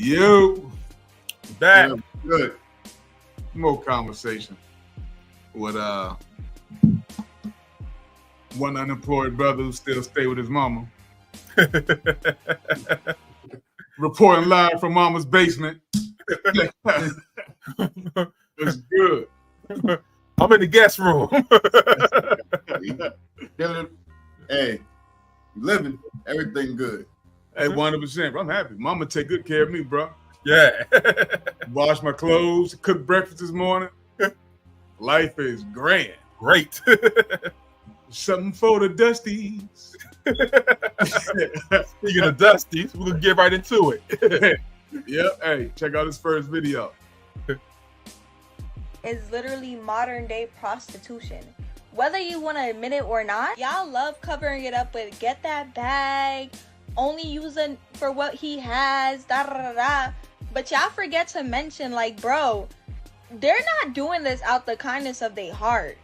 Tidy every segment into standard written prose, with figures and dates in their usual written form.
You Back. Yeah, good. More conversation with one unemployed brother who still stay with his mama. Reporting live from mama's basement. It's good. I'm in the guest room. Hey, living, everything good. Hey, 100%. I'm happy. Mama take good care of me, bro. Yeah. Wash my clothes, cook breakfast this morning. Life is grand. Great. Something for the Dusties. Speaking of Dusties, we're gonna get right into it. Yep. Hey, check out this first video. Is literally modern day prostitution. Whether you want to admit it or not, y'all love covering it up with get that bag, only using for what he has, da da da da. But y'all forget to mention, like, bro, they're not doing this out the kindness of their heart.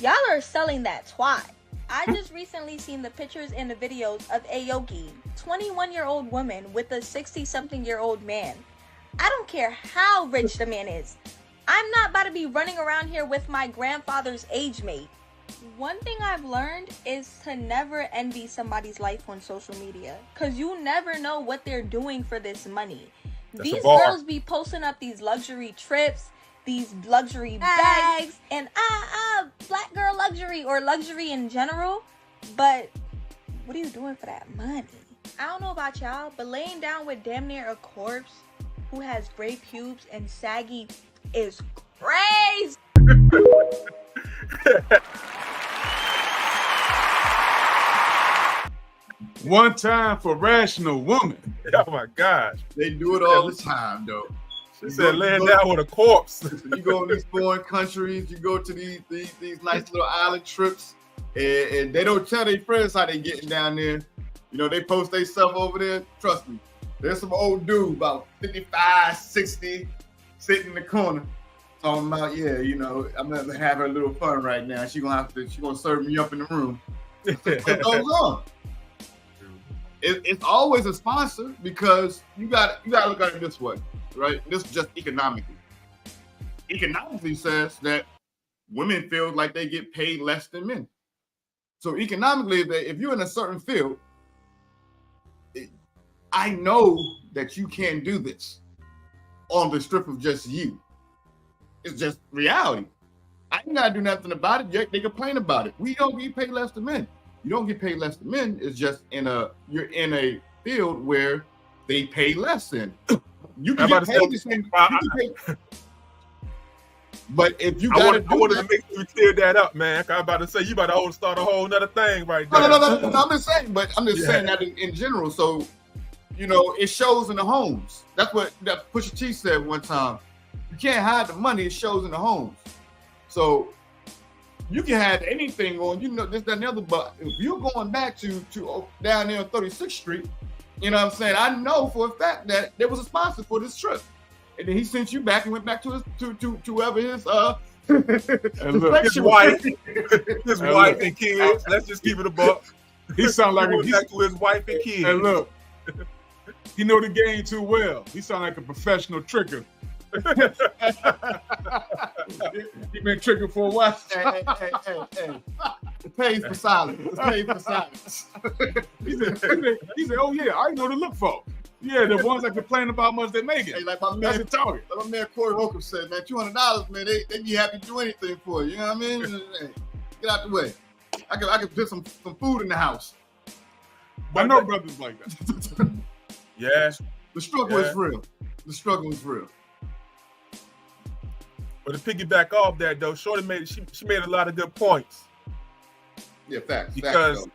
Y'all are selling that twat. I just recently seen the pictures and the videos of Aoki, 21-year-old woman with a 60-something-year-old man. I don't care how rich the man is. I'm not about to be running around here with my grandfather's age mate. One thing I've learned is to never envy somebody's life on social media, because you never know what they're doing for this money. These girls be posting up these luxury trips, these luxury bags, and black girl luxury or luxury in general. But what are you doing for that money? I don't know about y'all, but laying down with damn near a corpse who has gray pubes and saggy is crazy. One time for rational woman. Oh my gosh. They do it all the time, though. She said laying down with a corpse. You go to these foreign countries, you go to these nice little island trips, and they don't tell their friends how they getting down there. You know, they post their stuff over there. Trust me, there's some old dude about 55, 60 sitting in the corner talking about, yeah, you know, I'm gonna have her a little fun right now. She's gonna serve me up in the room. What goes on? It's always a sponsor, because you got to look at it this way, right? This is just economically. Economically says that women feel like they get paid less than men. So economically, if you're in a certain field, I know that you can't do this on the strip of just you. It's just reality. I ain't gotta do nothing about it. Yet they complain about it. We don't get paid less than men. You don't get paid less than men. It's just you're in a field where they pay less than. You can get paid the same. But if you got to I wanted to make sure you clear that up, man. I'm about to say you about to start a whole nother thing right there. No. I'm just saying, saying that in general. So, you know, it shows in the homes. That's what that Pusha T said one time. You can't hide the money. It shows in the homes. So you can have anything on, you know, this, that, and the other. But if you're going back to down there on 36th Street, you know what I'm saying? I know for a fact that there was a sponsor for this trip. And then he sent you back and went back to his to whoever his his wife and kids. Let's just keep it a buck. He sound like he back to his wife and kids. And look, he know the game too well. He sound like a professional tricker. He been tricking for a while. Hey. It pays for silence. It pays for silence. He said, oh yeah, I know to look for. Yeah, the ones that complain about how much they make it. Hey, like my man, Corey Holcomb said, man, $200, man, they be happy to do anything for you. You know what I mean? Hey, get out the way. I can put some food in the house. But I know brothers like that. Yes. The struggle is real. The struggle is real. But to piggyback off that though, Shorty made a lot of good points. Yeah, facts. Because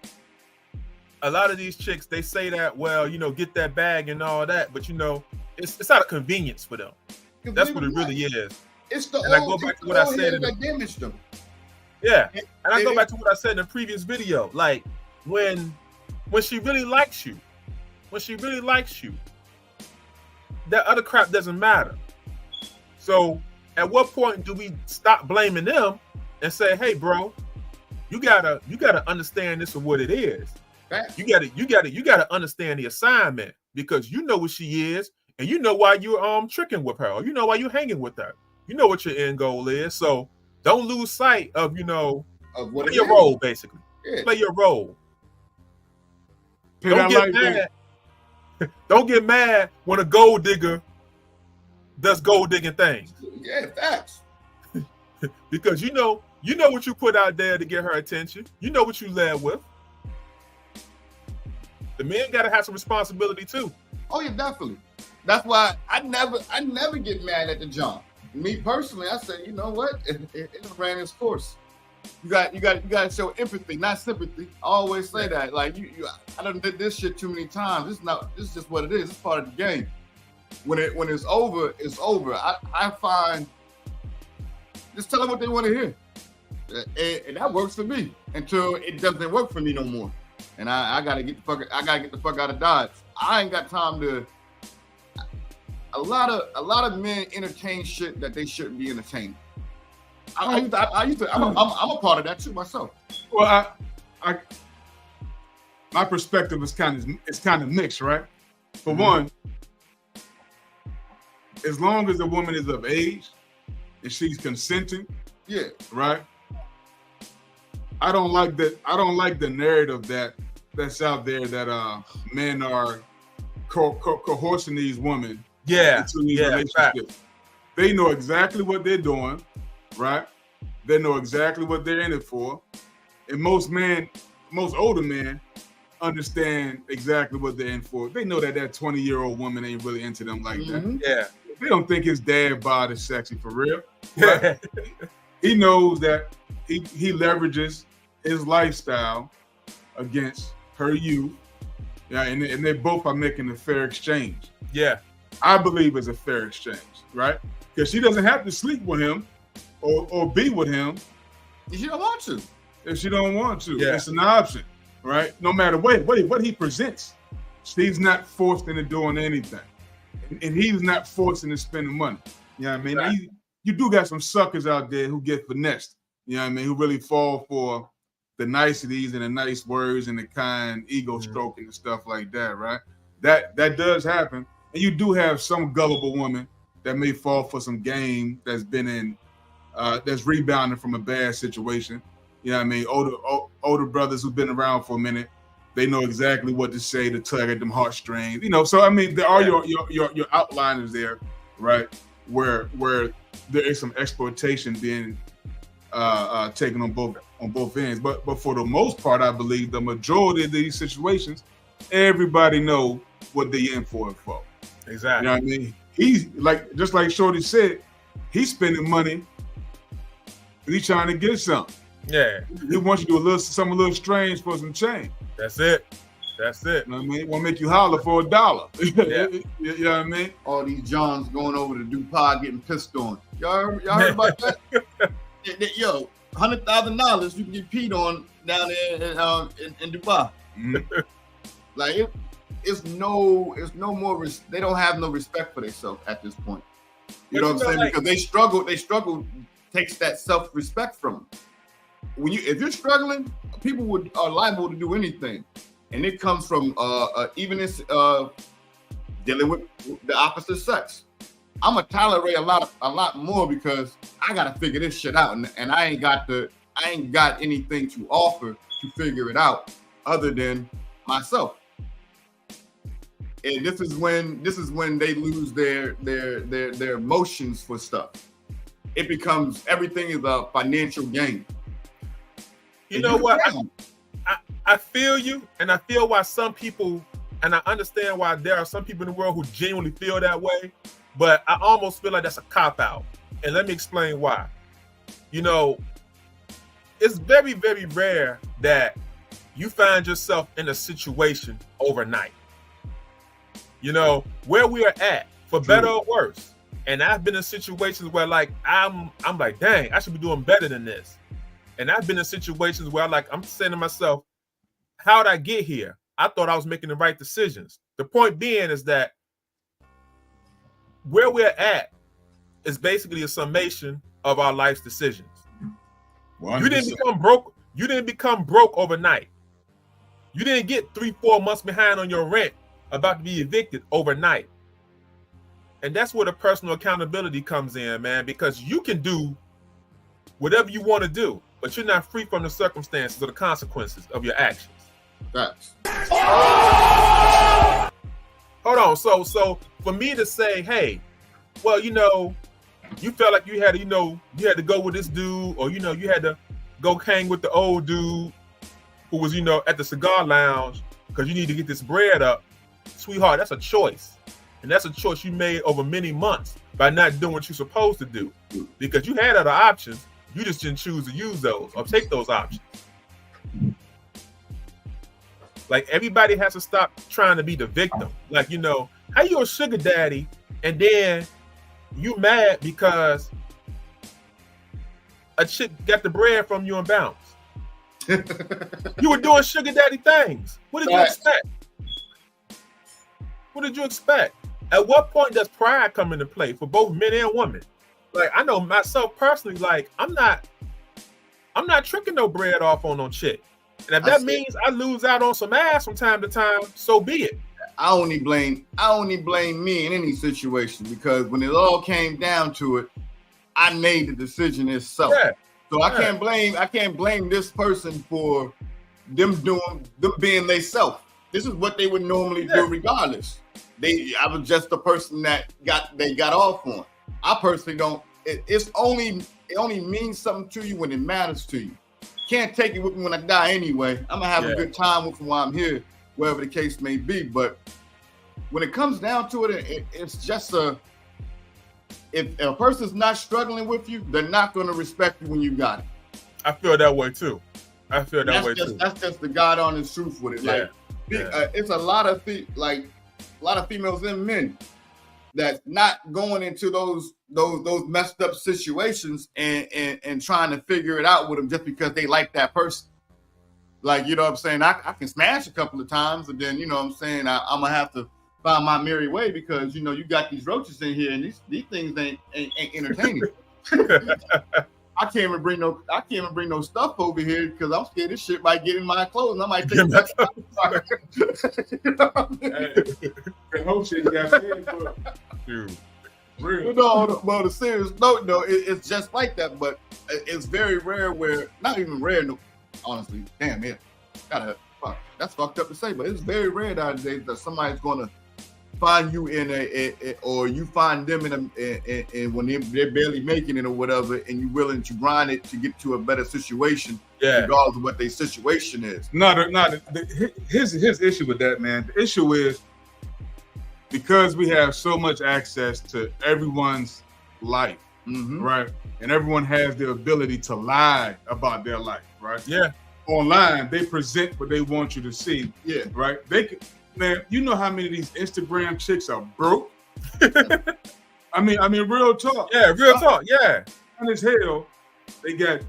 a lot of these chicks, they say that, well, you know, get that bag and all that, but you know, it's out of convenience for them. That's what it really is. It's the and I go back to what I said that damaged them. Yeah, and I go back to what I said in the previous video. Like when she really likes you, that other crap doesn't matter. So at what point do we stop blaming them and say, hey, bro, you gotta understand this for what it is. You gotta understand the assignment, because you know what she is and you know why you're tricking with her, or you know why you're hanging with her. You know what your end goal is, so don't lose sight of Of what play it your is. role, basically. Yeah. Play your role. Pay Don't that get light bill. mad. Don't get mad when a gold digger does gold digging things, Yeah, facts. because you know what you put out there to get her attention. You know what you led with. The men got to have some responsibility too. Oh yeah, definitely. That's why I never get mad at the jump. Me personally, I say, you know what? It ran its course. You got to show empathy, not sympathy. I always say that. Like I done did this shit too many times. This is just what it is. It's part of the game. When it's over, it's over. I find just tell them what they want to hear, and that works for me until it doesn't work for me no more. And I gotta get the fuck out of Dodge. I ain't got time to. A lot of men entertain shit that they shouldn't be entertaining. I'm a part of that too myself. Well, my perspective is kind of mixed, right? For one, as long as the woman is of age and she's consenting, Yeah. right? I don't like the narrative that's out there that men are coercing these women into these relationships. Fact. They know exactly what they're doing, right? They know exactly what they're in it for. And most older men understand exactly what they're in for. They know that 20-year-old woman ain't really into them like that. Yeah. They don't think his dad bod is sexy for real. Right? He knows that he leverages his lifestyle against her youth. Yeah, and they both are making a fair exchange. Yeah. I believe it's a fair exchange, right? Because she doesn't have to sleep with him or be with him If you don't want to. if she don't want to. Yeah. It's an option, right? No matter what he presents, she's not forced into doing anything. And he's not forced into spending money. You know what I mean? Right. You do got some suckers out there who get finessed, you know what I mean, who really fall for the niceties and the nice words and the kind ego stroking and stuff like that, right? That does happen. And you do have some gullible woman that may fall for some game that's been in that's rebounding from a bad situation. You know what I mean? Older brothers who've been around for a minute, they know exactly what to say to tug at them heartstrings. You know, so I mean, there are your outliners there, right? Where there is some exploitation being taken on both ends. But for the most part, I believe the majority of these situations, everybody know what they in for it for. Exactly. You know what I mean? He's just like Shorty said, he's spending money and he's trying to get something. Yeah. He wants you to do something a little strange for some change. That's it. That's it. You know what I mean? Want to make you holler for $1. Yeah. You know what I mean? All these Johns going over to DuPont getting pissed on. Y'all heard about that? Yo, $100,000 you can get peed on down there in Dubai. Mhm. Like it's no more. They don't have no respect for themselves at this point. You know what I'm saying? Like, because they struggle takes that self-respect from them. If you're struggling, people are liable to do anything, and it comes from even dealing with the opposite sex. I'm gonna tolerate a lot more because I gotta figure this shit out, and I ain't got anything to offer to figure it out other than myself. And this is when they lose their emotions for stuff. It becomes everything is a financial game. you know what? I feel you, and I feel why some people, and I understand why there are some people in the world who genuinely feel that way, but I almost feel like that's a cop-out. And let me explain why. You know, it's very, very rare that you find yourself in a situation overnight. You know, where we are at, for better or worse. And I've been in situations where like I'm like, dang, I should be doing better than this. And I've been in situations where I'm saying to myself, how'd I get here? I thought I was making the right decisions. The point being is that where we're at is basically a summation of our life's decisions. 100%. You didn't become broke. You didn't become broke overnight. You didn't get 3-4 months behind on your rent, about to be evicted overnight. And that's where the personal accountability comes in, man, because you can do whatever you want to do, but you're not free from the circumstances or the consequences of your actions. That's Hold on. So for me to say, hey, well, you know, you felt like you had to, you had to go with this dude, or, you had to go hang with the old dude who was, at the cigar lounge because you need to get this bread up. Sweetheart, that's a choice. And that's a choice you made over many months by not doing what you're supposed to do. Because you had other options. You just didn't choose to use those or take those options. Like, everybody has to stop trying to be the victim. Like, how you a sugar daddy and then you mad because a chick got the bread from you and bounced? You were doing sugar daddy things. What did you expect? What did you expect? At what point does pride come into play for both men and women? Like, I know myself personally, like, I'm not tricking no bread off on no chick. And if that means I lose out on some ass from time to time, so be it. I only blame me in any situation, because when it all came down to it, I made the decision itself. Yeah. So I can't blame this person for them being they self. This is what they would normally do regardless. I was just the person that they got off on. I personally don't. It only means something to you when it matters to you. Can't take it with me when I die anyway. I'm gonna have a good time with them while I'm here, wherever the case may be. But when it comes down to it, it's just if a person's not struggling with you, they're not gonna respect you when you got it. I feel that way too. That's just the God honest truth with it. Yeah. Like, it's a lot of females and men that's not going into those messed up situations and trying to figure it out with them just because they like that person. Like, you know what I'm saying? I can smash a couple of times, and then, you know what I'm saying, I'm gonna have to find my merry way, because you got these roaches in here and these things ain't entertaining. I can't even bring no stuff over here because I'm scared this shit might get in my clothes and I might take that. You know what I mean? The whole shit got scared for dude. Real. No, well, the serious note, no, it's just like that, but it's very rare where, not even rare, no, honestly, damn it, that's fucked up to say, but it's very rare nowadays that somebody's gonna find you or you find them in when they're barely making it or whatever, and you're willing to grind it to get to a better situation, regardless of what their situation is. His issue with that, man. The issue is because we have so much access to everyone's life, right? And everyone has the ability to lie about their life, right? Yeah. Online, they present what they want you to see. Yeah. Right? Man, you know how many of these Instagram chicks are broke? I mean, real talk. Yeah, real talk. Yeah. And as hell, they got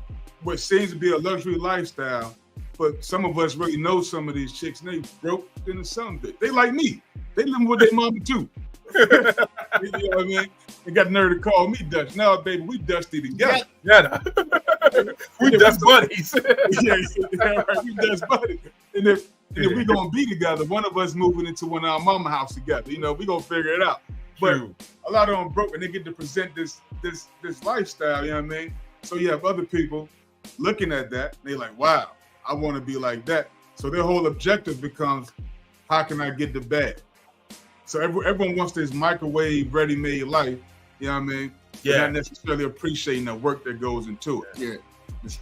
what seems to be a luxury lifestyle, but some of us really know some of these chicks, and they broke into something. They like me. They live with their mama too. You know what I mean? They got the nerve to call me Dutch. Now, baby, we dusty together. Yeah. We dust buddies. Yeah, right. We dust buddies. And if we gonna be together, one of us moving into one of our mama house together, we gonna figure it out. But a lot of them broke and they get to present this lifestyle, you know what I mean? So you have other people looking at that, and they're like, wow, I want to be like that. So their whole objective becomes, how can I get the bag? So everyone wants this microwave ready-made life, you know what I mean? Yeah. Not necessarily appreciating the work that goes into it. Yeah.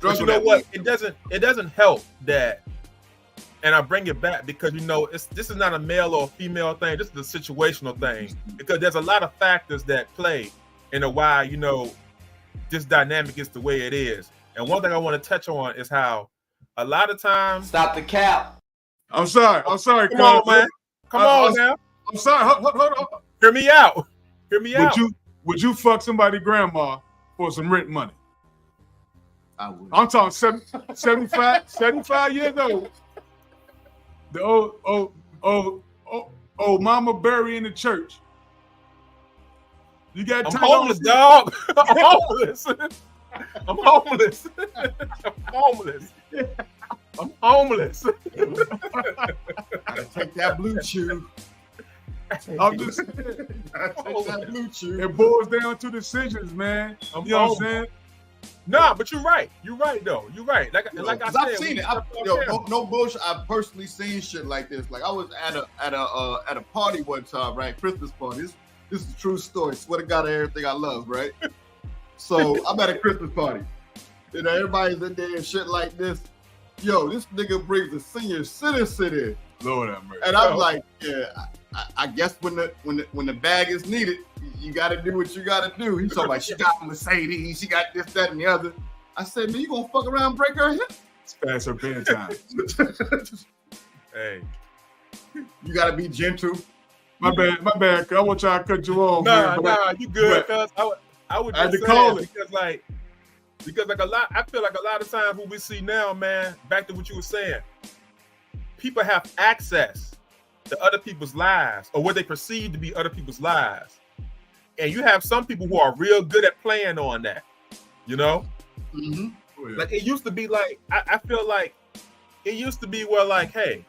But you know what? It doesn't help that. And I bring it back because, this is not a male or female thing. This is a situational thing, because there's a lot of factors that play into why, this dynamic is the way it is. And one thing I want to touch on is how a lot of times. Stop the cap. I'm sorry. Come on, man. Come on now. I'm sorry. Hold on. Hear me out. Would you fuck somebody's grandma for some rent money? I would. I'm talking 75 years old. The old mama buried in the church. You got I'm homeless, dog. I'm homeless. I'm homeless. Gotta take that blue chew. I'm just saying. It boils down to decisions, man. You know what I'm saying? Nah, but you're right. You're right, though. You're right. Like I said, I've seen it. No bullshit. I've personally seen shit like this. Like I was at a party one time, right? Christmas party. This is a true story. Swear to God, everything I love, right? So I'm at a Christmas party. You know, everybody's in there and shit like this. Yo, this nigga brings a senior citizen in. Lord have mercy. And I'm like, yeah, I guess when the bag is needed, you got to do what you got to do. He's talking like, she got a Mercedes, she got this, that, and the other. I said, man, you gonna fuck around and break her hip? It's past her bedtime. Hey, you got to be gentle. My bad. I want y'all to cut you off. Nah, you good? Cause I would just say that because like I feel like a lot of times what we see now, man. Back to what you were saying, people have access to other people's lives or what they perceive to be other people's lives, and you have some people who are real good at playing on that. You know, like it used to be. Like I feel like it used to be where like, hey,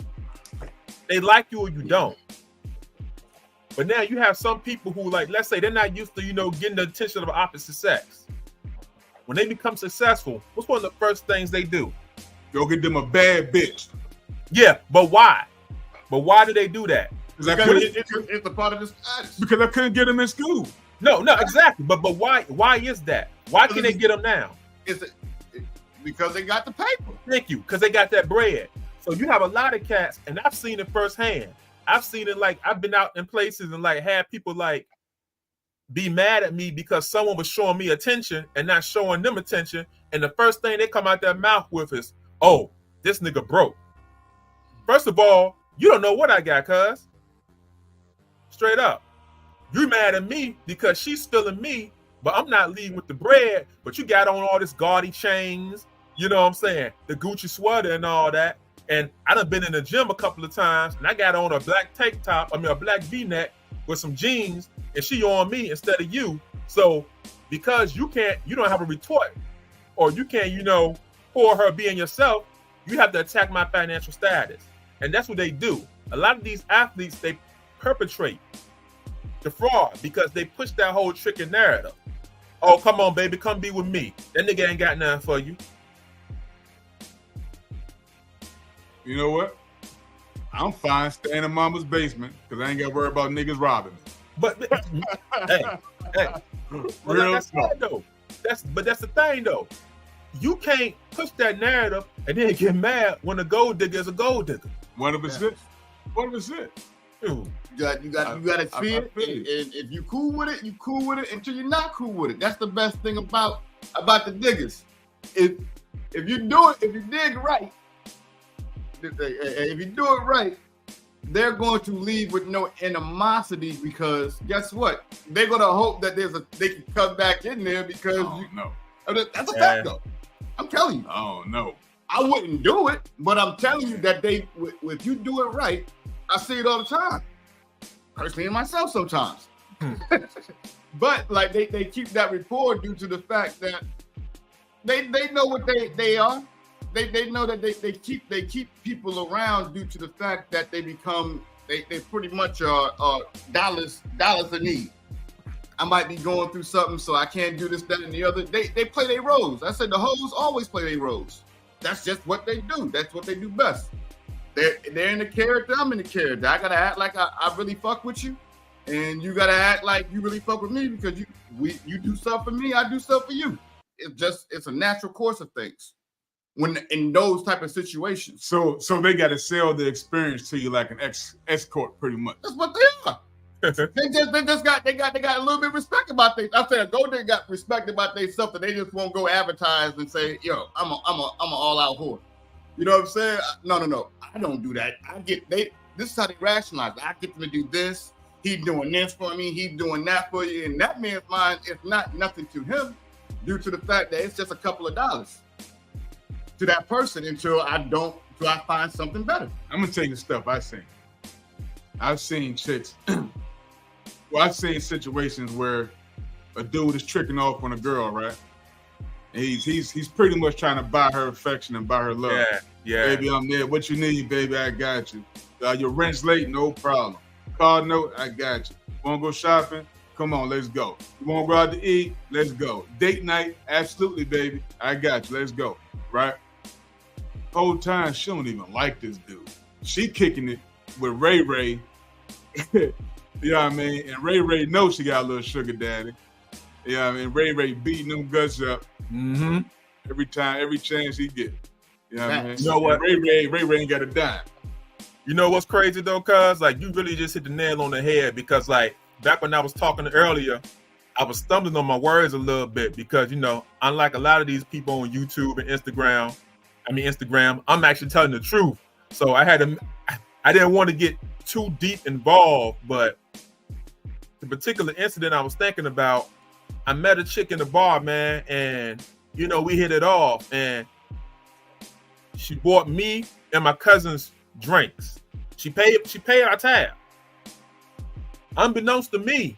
they like you or you don't. But now you have some people who, like, let's say they're not used to, getting the attention of the opposite sex. When they become successful, what's one of the first things they do? Go get them a bad bitch. Yeah, but why? But why do they do that? Because it's a part of the status. Because I couldn't get them in school. No, exactly. But why? Why is that? Why can they get them now? Because they got the paper. Thank you. Because they got that bread. So you have a lot of cats, and I've seen it firsthand. I've seen it, like, I've been out in places and like had people like be mad at me because someone was showing me attention and not showing them attention. And the first thing they come out their mouth with is, oh, this nigga broke. First of all, you don't know what I got, cuz. Straight up. You mad at me because she's stealing me, but I'm not leaving with the bread, but you got on all this gaudy chains, you know what I'm saying? The Gucci sweater and all that. And I done been in the gym a couple of times, and I got on a black tank top, a black V-neck with some jeans, and she on me instead of you. So because you don't have a retort, or you can't, pour her being yourself, you have to attack my financial status. And that's what they do. A lot of these athletes, they perpetrate the fraud because they push that whole trick and narrative. Oh, come on, baby, come be with me. That nigga ain't got nothing for you. You know what? I'm fine staying in mama's basement because I ain't got to worry about niggas robbing me. But hey, like I said, though, that's the thing though. You can't push that narrative and then get mad when a gold digger is a gold digger. 100%. 100%. You got to see it. And if you cool with it, you cool with it until you're not cool with it. That's the best thing about the diggers. If you dig right. If you do it right, they're going to leave with no animosity because guess what? They're going to hope that they can come back in there because that's a fact though. I'm telling you. Oh no. I wouldn't do it, but I'm telling you that if you do it right, I see it all the time. Personally and myself sometimes. But like they keep that rapport due to the fact that they know what they are. They know that they keep people around due to the fact that they pretty much are dollars a need. I might be going through something, so I can't do this, that, and the other. They play their roles. I said the hoes always play their roles. That's just what they do. That's what they do best. They're in the character. I'm in the character. I gotta act like I really fuck with you, and you gotta act like you really fuck with me because you do stuff for me, I do stuff for you. It's a natural course of things. When in those type of situations. So they got to sell the experience to you like an escort, pretty much. That's what they are. they just got a little bit of respect about things. I said a gold digger got respect about their stuff that they just won't go advertise and say, yo, I'm an all out whore. You know what I'm saying? No. I don't do that. This is how they rationalize. I get them to do this. He's doing this for me. He's doing that for you. And that man's mind is not nothing to him due to the fact that it's just a couple of dollars to that person until I find something better. I'm gonna tell you the stuff I've seen. I've seen chicks. Well, I've seen situations where a dude is tricking off on a girl, right? And he's pretty much trying to buy her affection and buy her love. Yeah. Baby, I'm there. What you need, baby? I got you. Your rent's late, no problem. car note, I got you. Want to go shopping? Come on, let's go. You want to go out to eat? Let's go. Date night? Absolutely, baby. I got you. Let's go. Right? Whole time, she don't even like this dude. She kicking it with Ray Ray. You know what I mean? And Ray Ray knows she got a little sugar daddy. You know what I mean? Ray Ray beating them guts up every time, every chance he get. You know what I mean? You know what? Ray Ray ain't got a dime. You know what's crazy though, cuz like you really just hit the nail on the head, because like back when I was talking earlier, I was stumbling on my words a little bit because, you know, unlike a lot of these people on YouTube and Instagram, I'm actually telling the truth. So I didn't want to get too deep involved, but the particular incident I was thinking about, I met a chick in the bar, man, and you know, we hit it off, and she bought me and my cousins drinks. She paid our tab. Unbeknownst to me,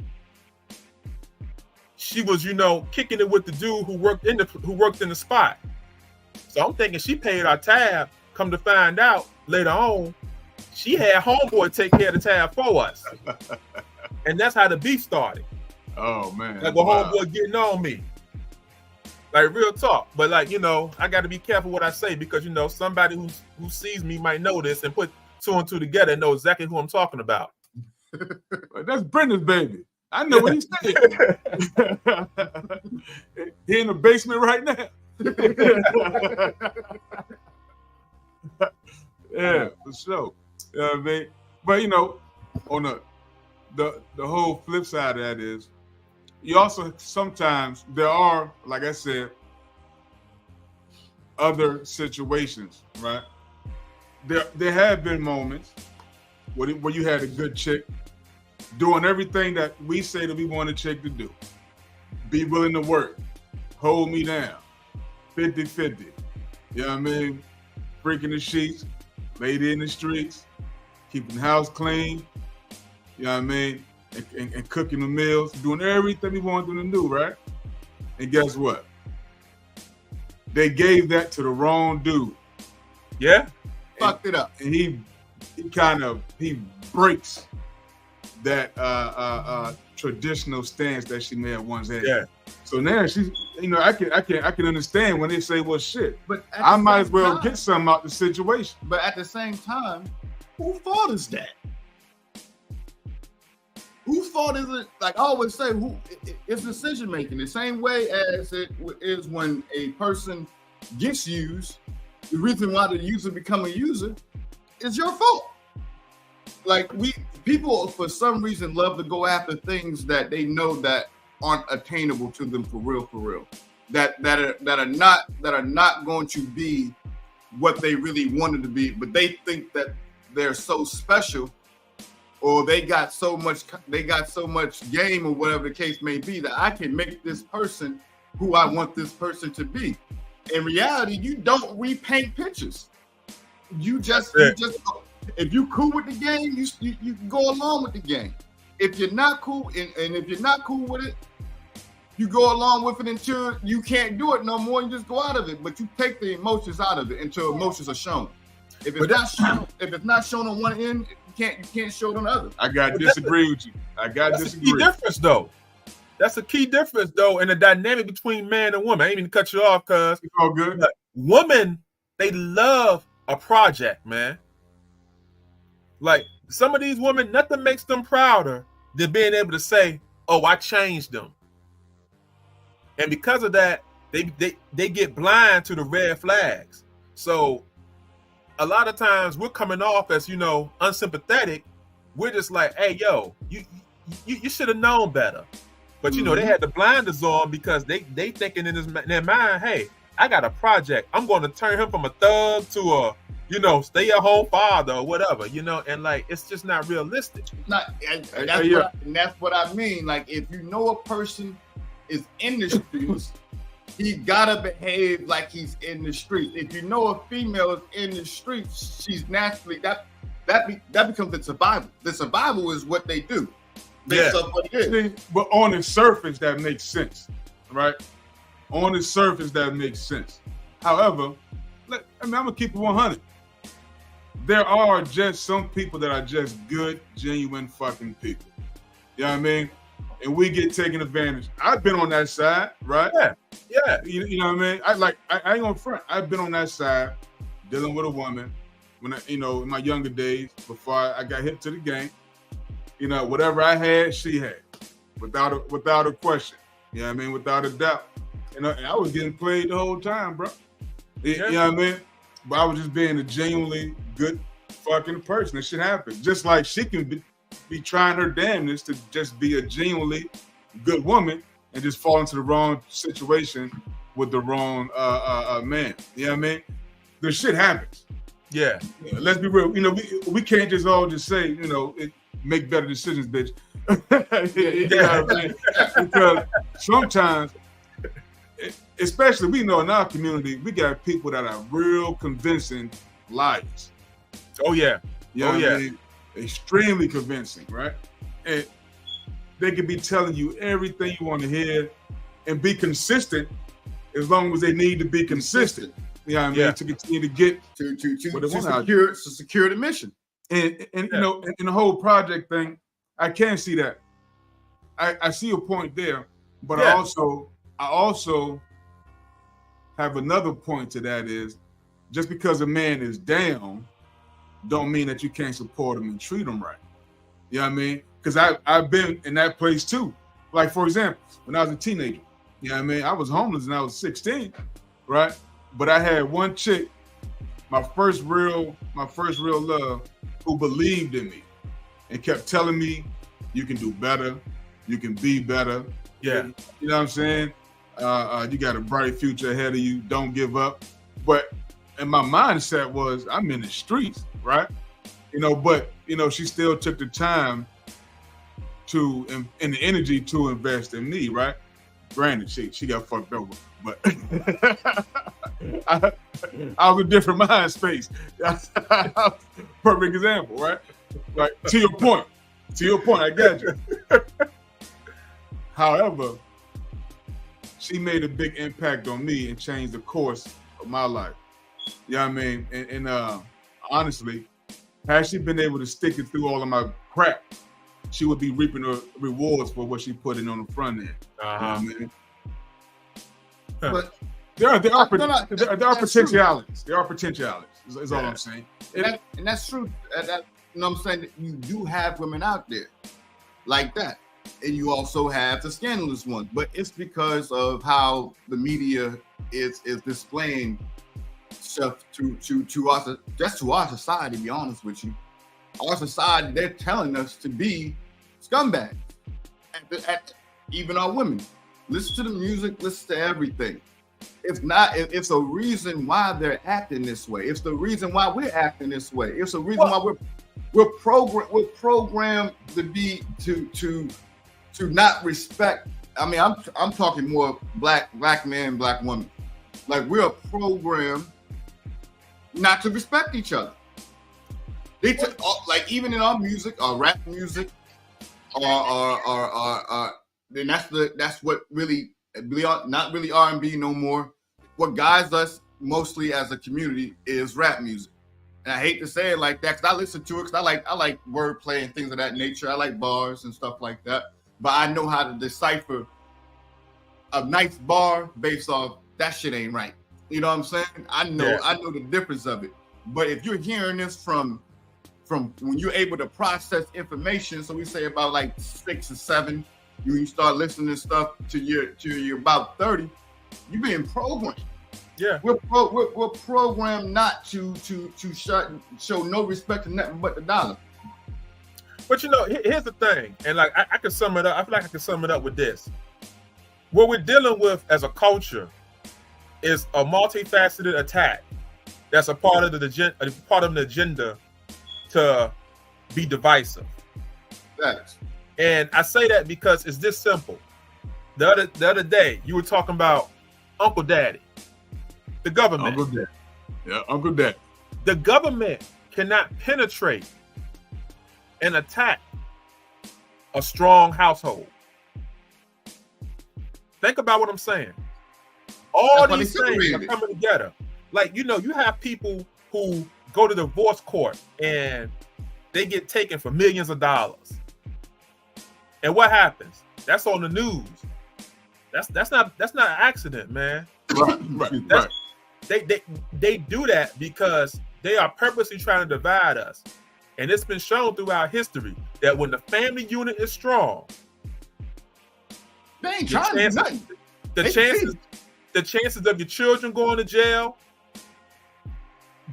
she was, you know, kicking it with the dude who worked in the spot. So I'm thinking she paid our tab. Come to find out later on, she had homeboy take care of the tab for us. And that's how the beef started. Oh man. Like a homeboy getting on me. Like real talk. But like, you know, I got to be careful what I say, because, you know, somebody who sees me might know this and put two and two together and know exactly who I'm talking about. That's Brenda's baby. I know what he's saying. He in the basement right now. Yeah, for sure. You know what I mean? But you know, on the whole flip side of that is, you also sometimes there are, like I said, other situations, right? There have been moments where you had a good chick doing everything that we say that we want a chick to do. Be willing to work, hold me down, 50-50. You know what I mean? Freaking the sheets, lady in the streets, keeping the house clean. You know what I mean? And cooking the meals, doing everything we want them to do, right? And guess what? They gave that to the wrong dude. Yeah? Fucked it up. And he breaks that traditional stance that she may have once had. Yeah. So now she's, you know, I can understand when they say, well, shit, But I might as well get something out the situation. But at the same time, whose fault is that? Whose fault is it? Like I always say, it's decision making. The same way as it is when a person gets used. The reason why the user become a user is your fault. Like people for some reason love to go after things that they know that aren't attainable to them for real. That are not going to be what they really wanted to be, but they think that they're so special, or they got so much game, or whatever the case may be, that I can make this person who I want this person to be. In reality, you don't repaint pictures. You just if you cool with the game, you go along with the game. If you're not cool, and if you're not cool with it, you go along with it until you can't do it no more. You just go out of it, but you take the emotions out of it until emotions are shown. If it's not shown on one end, you can't show it on the other. I got to disagree with you. That's a key difference, though. That's a key difference, though, in the dynamic between man and woman. I ain't even cut you off, cuz it's all good. Like, women, they love a project, man. Like some of these women, nothing makes them prouder than being able to say, "Oh, I changed them." And because of that, they get blind to the red flags. So a lot of times we're coming off as, you know, unsympathetic. We're just like, hey, yo, you should have known better. But, you know, they had the blinders on because they thinking in their mind, hey, I got a project. I'm going to turn him from a thug to a, you know, stay-at-home father or whatever, you know, and like it's just not realistic. That's what I mean. Like if you know a person is in the streets, he gotta behave like he's in the streets. If you know a female is in the streets, she's naturally that becomes the survival. The survival is what they do. Based off what it is. But on the surface, that makes sense, right? On the surface, that makes sense. However, I'm gonna keep it 100. there are just some people that are just good, genuine fucking people. You know what I mean? And we get taken advantage. I've been on that side, right? Yeah. You know what I mean? I ain't gonna front. I've been on that side dealing with a woman when in my younger days before I got hit to the game. Whatever I had, she had, without a question. You know what I mean? Without a doubt. And I was getting played the whole time, bro. You know what I mean? But I was just being a genuinely good fucking person. That shit happened. Just like she can be trying her damnedest to just be a genuinely good woman and just fall into the wrong situation with the wrong man. You know what I mean? The shit happens. Yeah. Let's be real. We can't just all just say, make better decisions, bitch. You know what I mean? Because sometimes, especially we know in our community, we got people that are real convincing liars. Oh yeah. You know what I mean? Extremely convincing, right? And they can be telling you everything you want to hear and be consistent as long as they need to be consistent. You know what I mean? To continue to get to secure the mission. And in the whole project thing, I can see that. I see a point there, but I also have another point to that is just because a man is down don't mean that you can't support him and treat him right. You know what I mean? Because I've been in that place too. Like, for example, when I was a teenager, you know what I mean? I was homeless and I was 16, right? But I had one chick, my first real love, who believed in me and kept telling me, you can do better, you can be better. Yeah. You know what I'm saying? You got a bright future ahead of you, don't give up. And my mindset was, I'm in the streets, right? But she still took the time and the energy to invest in me, right? Granted, she got fucked over, but I was a different mind space. Perfect example, right? Like, to your point, I got you. However, she made a big impact on me and changed the course of my life. You know what I mean? And honestly, had she been able to stick it through all of my crap, she would be reaping the rewards for what she put in on the front end. Uh-huh. You know what I mean? But there are potentialities. There are potentialities. Is all I'm saying. And that's true. I'm saying that you do have women out there like that, and you also have the scandalous ones. But it's because of how the media is displaying stuff to us. Just to our society. To be honest with you, our society, they're telling us to be scumbags. Even our women. Listen to the music, listen to everything. It's a reason why they're acting this way. It's the reason why we're acting this way. It's a reason why we're programmed to be to not respect. I mean, I'm talking more black man, black woman. Like, we're programmed not to respect each other. Like, even in our music, our rap music, then that's what really, not really R&B no more. What guides us mostly as a community is rap music. And I hate to say it like that, because I listen to it, because I like wordplay and things of that nature. I like bars and stuff like that. But I know how to decipher a nice bar based off that shit ain't right. You know what I'm saying? I know the difference of it. But if you're hearing this from when you're able to process information, so we say about like 6 or 7, you start listening to stuff to you're about 30, you're being programmed. Yeah, we're programmed not to show no respect to nothing but the dollar. But here's the thing, and like I can sum it up. I feel like I can sum it up with this: what we're dealing with as a culture is a multifaceted attack that's a part of the agenda to be divisive. Thanks. And I say that because it's this simple. The other day, you were talking about Uncle Daddy, the government. Uncle Daddy. Yeah, Uncle Daddy. The government cannot penetrate and attack a strong household. Think about what I'm saying. All these things are coming together. Like, you have people who go to divorce court and they get taken for millions of dollars. And what happens? That's on the news. That's not an accident, man. Right. They do that because they are purposely trying to divide us. And it's been shown throughout history that when the family unit is strong, They ain't trying to do nothing. the chances of your children going to jail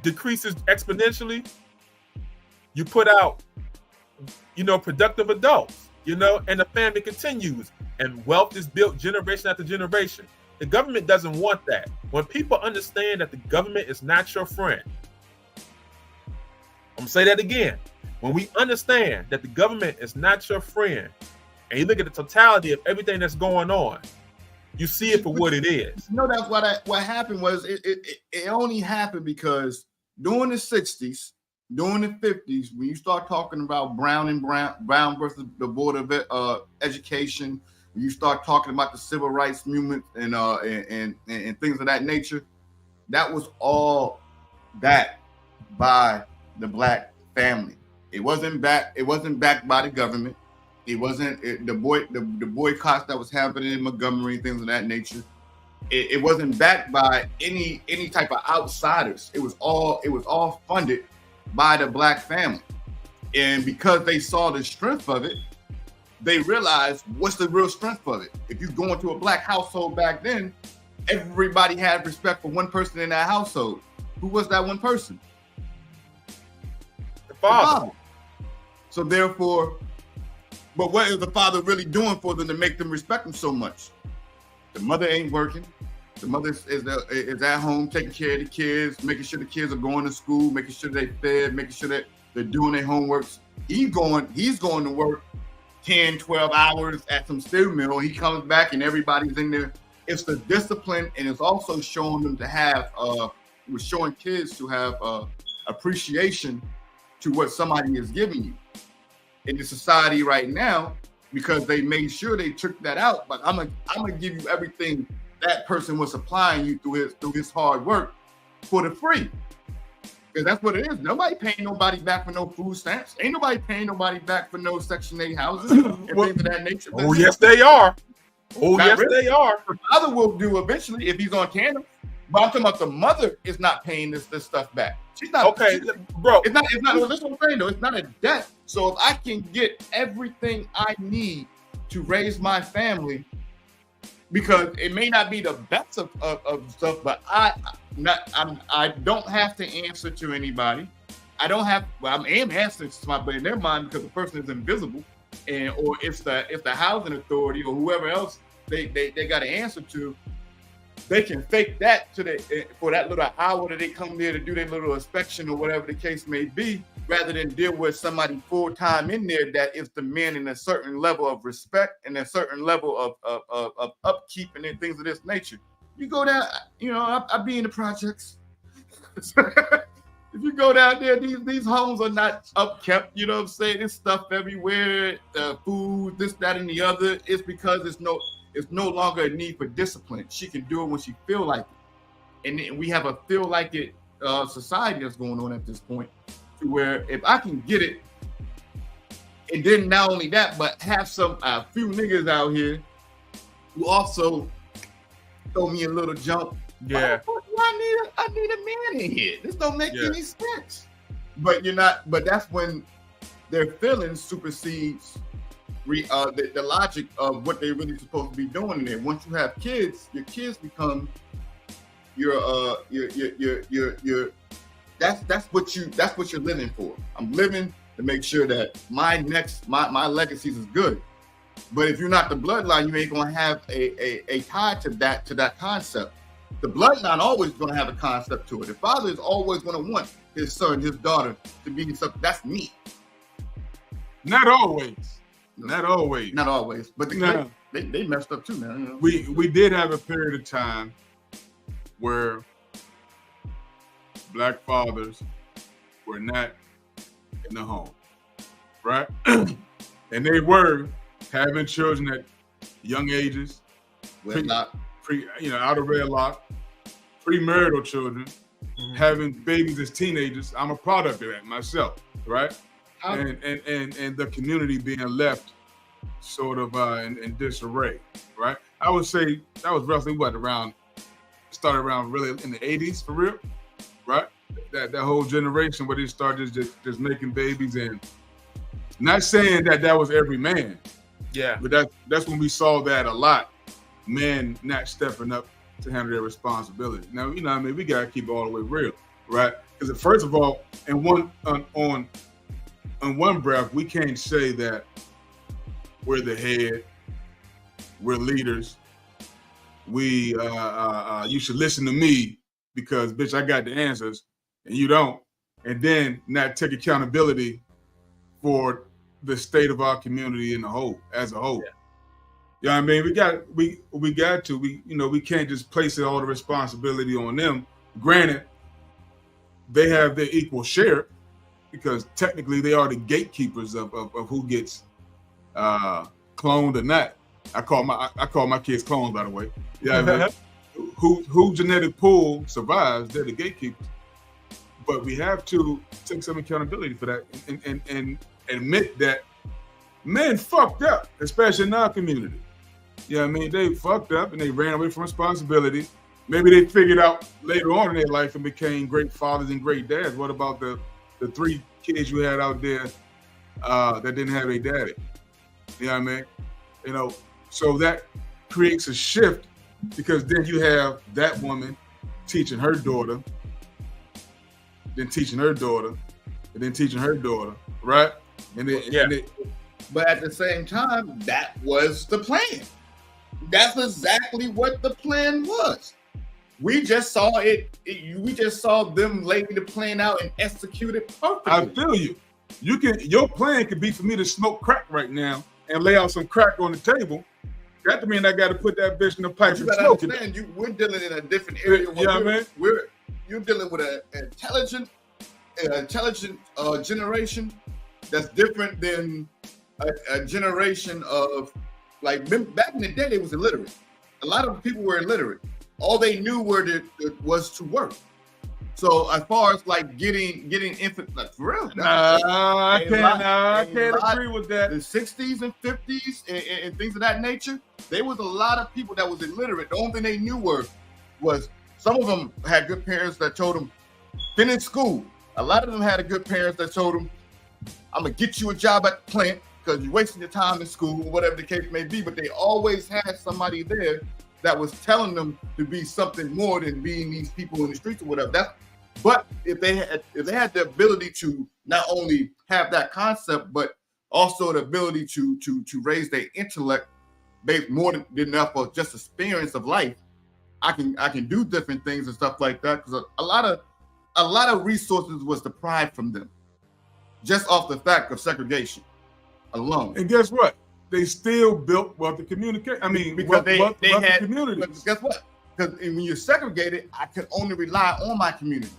decreases exponentially. You put out, productive adults, and the family continues, and wealth is built generation after generation. The government doesn't want that. When people understand that the government is not your friend, I'm gonna say that again. When we understand that the government is not your friend, and you look at the totality of everything that's going on, you see it for what it is. That's what happened was it only happened because during the 60s, during the 50s, when you start talking about Brown versus the Board of Education, when you start talking about the civil rights movement and things of that nature, that was all backed by the black family. It wasn't backed by the government. It wasn't the boycotts that was happening in Montgomery and things of that nature. It wasn't backed by any type of outsiders. It was all funded by the black family. And because they saw the strength of it, they realized what's the real strength of it. If you go into a black household back then, everybody had respect for one person in that household. Who was that one person? The father. So therefore, but what is the father really doing for them to make them respect him so much? The mother ain't working. The mother is at home taking care of the kids, making sure the kids are going to school, making sure they fed, making sure that they're doing their homeworks. He's going to work 10, 12 hours at some steel mill. He comes back and everybody's in there. It's the discipline, and it's also showing them to have, it was showing kids to have appreciation to what somebody is giving you. In the society right now, because they made sure they took that out, but I'm gonna give you everything that person was supplying you through his hard work for the free. Because that's what it is. Nobody paying nobody back for no food stamps. Ain't nobody paying nobody back for no Section 8 houses and things of that nature. Oh, yes, they are. Oh, Not yes, really. they are. The father will do eventually if he's on tandem. But I'm talking about the mother is not paying this stuff back. She's not. Okay, bro. It's not. That's what I'm saying, though. It's not a debt. So if I can get everything I need to raise my family, because it may not be the best of stuff, but I don't have to answer to anybody. I am answering to somebody, but in their mind, because the person is invisible, or if the housing authority or whoever else they got to answer to, they can fake that for that little hour that they come there to do their little inspection or whatever the case may be, rather than deal with somebody full time in there that is demanding a certain level of respect and a certain level of upkeep and things of this nature. You go down, I be in the projects. If you go down there, these homes are not upkept. You know what I'm saying? There's stuff everywhere, food, this, that, and the other. It's because it's no longer a need for discipline. She can do it when she feel like it. And we have a feel like it society that's going on at this point, to where if I can get it, and then not only that, but have a few niggas out here who also throw me a little jump. Yeah. I need a man in here. This don't make any sense. But but that's when their feelings supersedes the logic of what they're really supposed to be doing in there. Once you have kids, your kids become that's what you're living for. I'm living to make sure that my legacies is good. But if you're not the bloodline, you ain't gonna have a tie to that concept. The bloodline always gonna have a concept to it. The father is always gonna want his son, his daughter to be something. That's me. Not always. Not always. But they messed up too, man. We did have a period of time where black fathers were not in the home, right? And they were having children at young ages, Wedlock. out of wedlock, premarital children, having babies as teenagers. I'm a product of that myself, right? And the community being left sort of in disarray, right? I would say that was roughly started around really in the 80s for real, right? That whole generation where they started just making babies, and not saying that was every man. Yeah. But that's when we saw that a lot. Men not stepping up to handle their responsibility. Now, you know what I mean? We got to keep it all the way real, right? Because first of all, on one breath, we can't say that we're the head, we're leaders. You should listen to me because, bitch, I got the answers and you don't. And then not take accountability for the state of our community as a whole. Yeah. You know what I mean? We can't just place all the responsibility on them. Granted, they have their equal share because technically they are the gatekeepers of who gets cloned or not. I call my kids clones, by the way. Yeah, I mean, who genetic pool survives, they're the gatekeepers. But we have to take some accountability for that and admit that men fucked up, especially in our community. You know what I mean? They fucked up and they ran away from responsibility. Maybe they figured out later on in their life and became great fathers and great dads. What about the 3 kids you had out there that didn't have a daddy? You know what I mean? You know, so that creates a shift because then you have that woman teaching her daughter, then teaching her daughter, and then teaching her daughter, right? But at the same time, that was the plan. That's exactly what the plan was. We just saw we just saw them laying the plan out and execute it perfectly. I feel you. Your plan could be for me to smoke crack right now and lay out some crack on the table. That mean I got to put that bitch in the pipe and smoke it. We're dealing in a different area. You're dealing with an intelligent generation that's different than a generation of, like, back in the day, they was illiterate. A lot of people were illiterate. All they knew was to work. So as far as like getting infant, like, for real, I can't agree with that. The 60s and 50s and things of that nature, there was a lot of people that was illiterate. The only thing they knew was some of them had good parents that told them, finish school. A lot of them had good parents that told them, I'm gonna get you a job at the plant because you're wasting your time in school, or whatever the case may be. But they always had somebody there that was telling them to be something more than being these people in the streets or whatever. But if they had the ability to not only have that concept, but also the ability to raise their intellect based more than enough of just experience of life, I can do different things and stuff like that. Because a lot of resources was deprived from them just off the fact of segregation alone. And guess what? They still built wealthy communication. I mean, because they had communities. Guess what? Because when you're segregated, I could only rely on my community.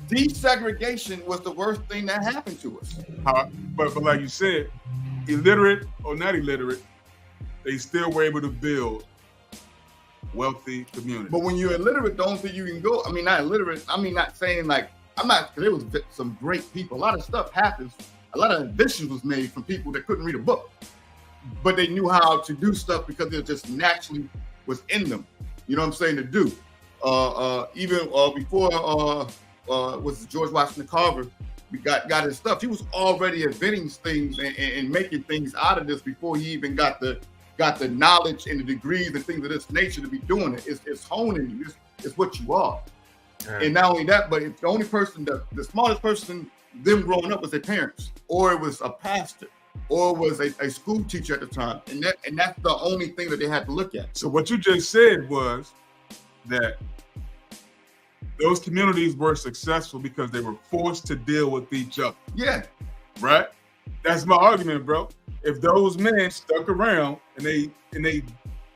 Desegregation was the worst thing that happened to us. But like you said, illiterate or not illiterate, they still were able to build wealthy communities. But when you're illiterate, the only thing you can go, I mean, not illiterate, I mean, not saying like, there was some great people. A lot of stuff happens. A lot of inventions was made from people that couldn't read a book, but they knew how to do stuff because it just naturally was in them. You know what I'm saying, to do. Even before was George Washington Carver, we got his stuff. He was already inventing things and making things out of this before he even got the knowledge and the degrees and things of this nature to be doing it. It's honing you. It's what you are. Right. And not only that, but it's the only person, the smartest person, them growing up was their parents, or it was a pastor, or it was a school teacher at the time. And that's the only thing that they had to look at. So what you just said was that those communities were successful because they were forced to deal with each other. Yeah. Right? That's my argument, bro. If those men stuck around and they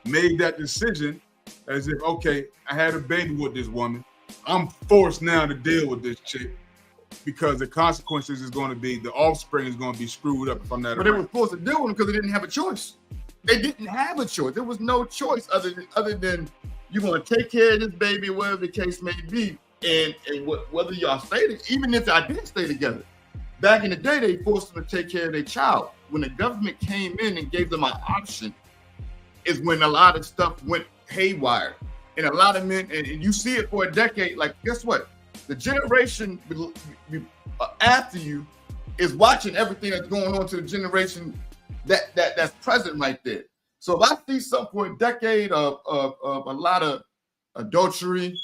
made that decision as if, okay, I had a baby with this woman, I'm forced now to deal with this chick because the consequences is going to be, the offspring is going to be screwed up if I'm not. But they were forced to deal with them because they didn't have a choice. They didn't have a choice. There was no choice other than you're going to take care of this baby, whatever the case may be. And whether y'all stay, even if I didn't stay together, back in the day, they forced them to take care of their child. When the government came in and gave them an option, is when a lot of stuff went haywire. And a lot of men, and you see it for a decade, like, guess what? The generation after you is watching everything that's going on to the generation that's present right there. So if I see something for a decade of a lot of adultery,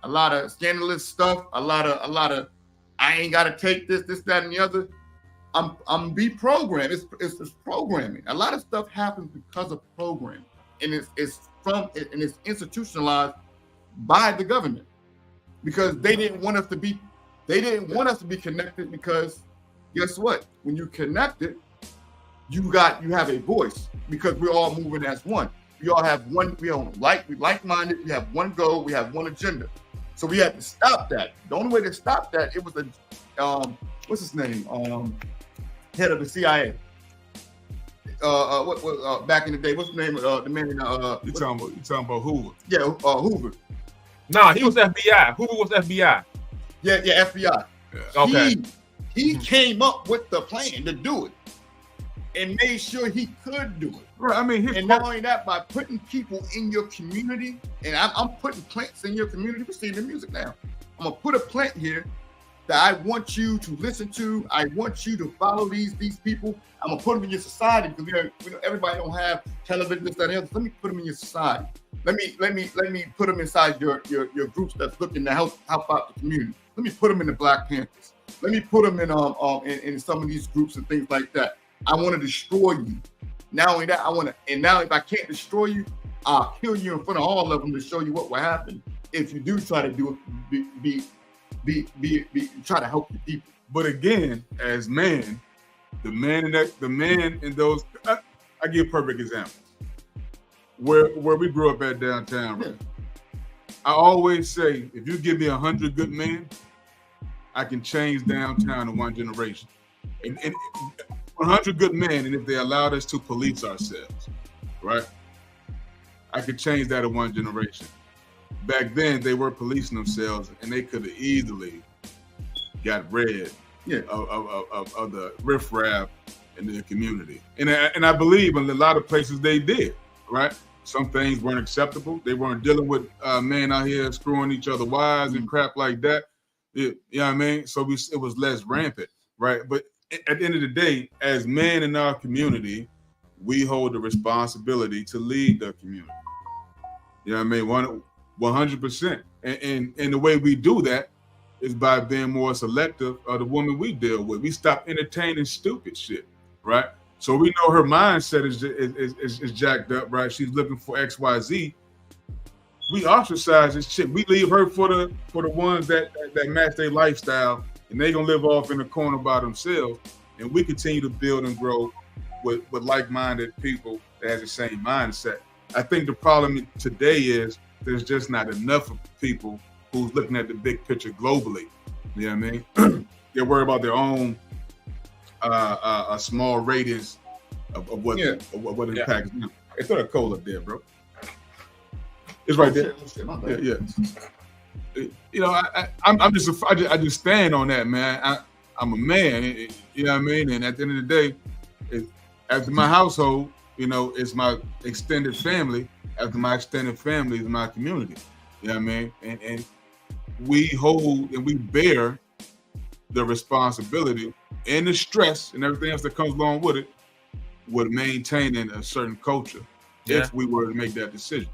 a lot of scandalous stuff, a lot of I ain't gotta take this, that, and the other, I'm be programmed. It's programming. A lot of stuff happens because of programming, and it's institutionalized by the government because they didn't want us to be connected. Because guess what? When you connected, you have a voice because we're all moving as one. We all have one. We like-minded. We have one goal. We have one agenda. So we had to stop that. The only way to stop that, it was what's his name? Head of the CIA. Back in the day, what's the name of the man? You talking about Hoover? Yeah, Hoover. No, he was FBI. Hoover was FBI. Yeah, FBI. Yeah. Okay. He came up with the plan to do it and made sure he could do it. Right. I mean, and not only that, by putting people in your community, and I'm putting plants in your community. We're seeing the music now. I'm gonna put a plant here that I want you to listen to. I want you to follow these people. I'm gonna put them in your society because we know everybody don't have television, this, that, and the other. Let me put them in your society. Let me put them inside your groups that's looking to help out the community. Let me put them in the Black Panthers. Let me put them in some of these groups and things like that. I want to destroy you. Not only that, now if I can't destroy you, I'll kill you in front of all of them to show you what will happen if you do try to do it. Try to help the people. But again, as man, the man in those, I give a perfect example. Where we grew up at downtown, right? Yeah. I always say, if you give me 100 good men, I can change downtown in one generation. And 100 good men, and if they allowed us to police ourselves, right? I could change that in one generation. Back then, they were policing themselves, and they could have easily got rid of the riffraff in the community. And I believe in a lot of places they did, right? Some things weren't acceptable. They weren't dealing with men out here screwing each other wives and crap like that. You know what I mean? So it was less rampant, right? But at the end of the day, as men in our community, we hold the responsibility to lead the community. You know what I mean? 100%. And the way we do that is by being more selective of the woman we deal with. We stop entertaining stupid shit, right? So we know her mindset is jacked up, right? She's looking for XYZ. We ostracize this shit. We leave her for the ones that match their lifestyle, and they gonna live off in the corner by themselves. And we continue to build and grow with like-minded people that has the same mindset. I think the problem today is there's just not enough of people who's looking at the big picture globally. You know what I mean? They're worried about their own a small radius of what impacts them. Hey, throw that coal up there, bro. It's right there. Yeah. You know, I just stand on that, man. I'm a man. You know what I mean? And at the end of the day, after my household, you know, it's my extended family. After my extended family is my community. You know what I mean? And we hold and we bear the responsibility and the stress and everything else that comes along with it, with maintaining a certain culture if we were to make that decision.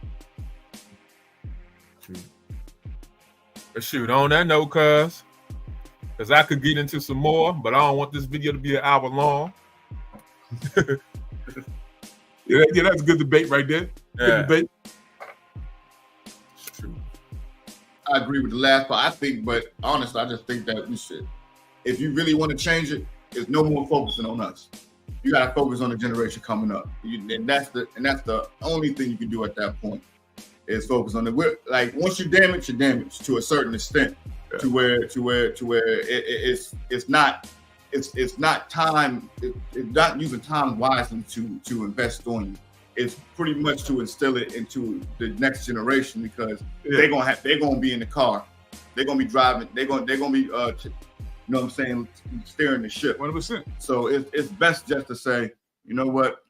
Shoot, on that note, because I could get into some more, but I don't want this video to be an hour long. Yeah, that's a good debate right there. Good debate. It's true. I agree with the last part. But honestly, I just think that we should. If you really want to change it, there's no more focusing on us. You got to focus on the generation coming up, and that's the only thing you can do at that point is focus on it. Like once you're damaged to a certain extent, to where it's not time. It's not using time wisely to invest on you. It's pretty much to instill it into the next generation because they're gonna be in the car. they're gonna be driving. They're gonna be you know what I'm saying, steering the ship. 100%. So it's best just to say, you know what,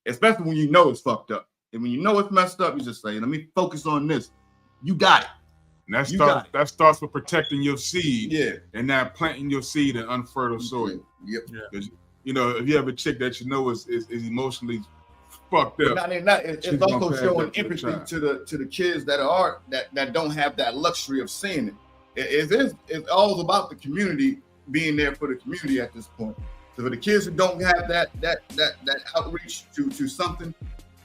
especially when you know it's fucked up. And when you know it's messed up, you just say, let me focus on this. You got it. And that starts with protecting your seed. Yeah. And not planting your seed in unfertile soil. Yep. Yeah. You know, if you have a chick that you know is emotionally fucked up, it's also showing empathy to the kids that don't have that luxury of seeing it. It's all about the community, being there for the community at this point. So for the kids who don't have that outreach to something,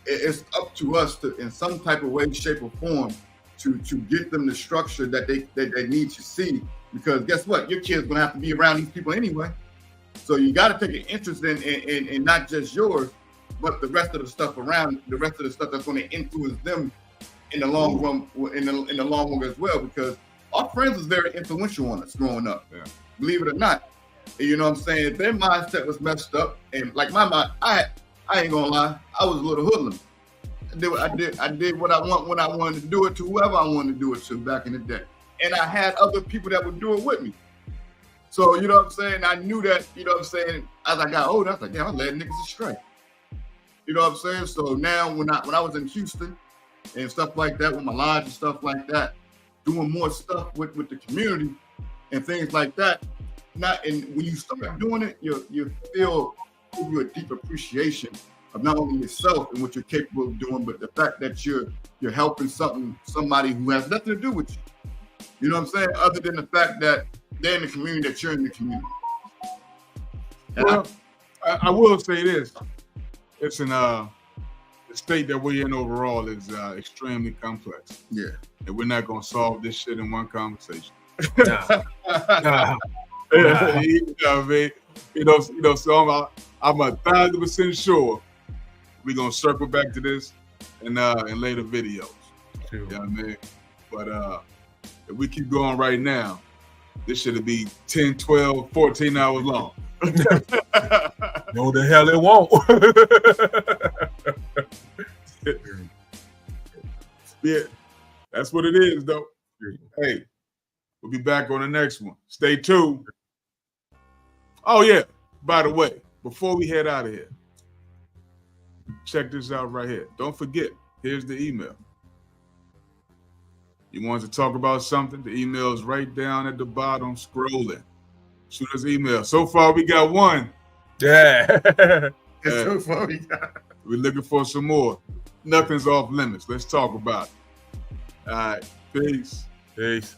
it's up to us to, in some type of way, shape, or form, to get them the structure that they need to see. Because guess what? Your kid's gonna have to be around these people anyway. So you got to take an interest in not just yours, but the rest of the stuff around, the rest of the stuff that's going to influence them in the long run, in the long run as well. Because our friends was very influential on us growing up. Yeah. Believe it or not. You know what I'm saying? Their mindset was messed up, and like my mind, I ain't gonna lie, I was a little hoodlum. I did what I want when I wanted to do it to whoever I wanted to do it to back in the day, and I had other people that would do it with me. So you know what I'm saying? I knew that. You know what I'm saying? As I got older, I was like, damn, I let niggas astray. You know what I'm saying? So now when I was in Houston and stuff like that, with my lodge and stuff like that, doing more stuff with the community and things like that. And when you start doing it, you feel a deep appreciation of not only yourself and what you're capable of doing, but the fact that you're helping somebody who has nothing to do with you. You know what I'm saying? Other than the fact that they're in the community, that you're in the community. Well, I will say this: it's the state that we're in overall is extremely complex. Yeah, and we're not gonna solve this shit in one conversation. Nah. You know what I mean? You know. So I'm 1,000% sure we're gonna circle back to this in later videos. True. You know what I mean? But if we keep going right now, this should be 10, 12, 14 hours long. No, the hell it won't. Yeah, that's what it is, though. Hey, we'll be back on the next one. Stay tuned. Oh, yeah. By the way, before we head out of here, check this out right here. Don't forget, here's the email. You want to talk about something? The email is right down at the bottom, scrolling. Shoot us email. So far, we got one. Yeah. So far we got. We're looking for some more. Nothing's off limits. Let's talk about it. All right. Peace. Peace.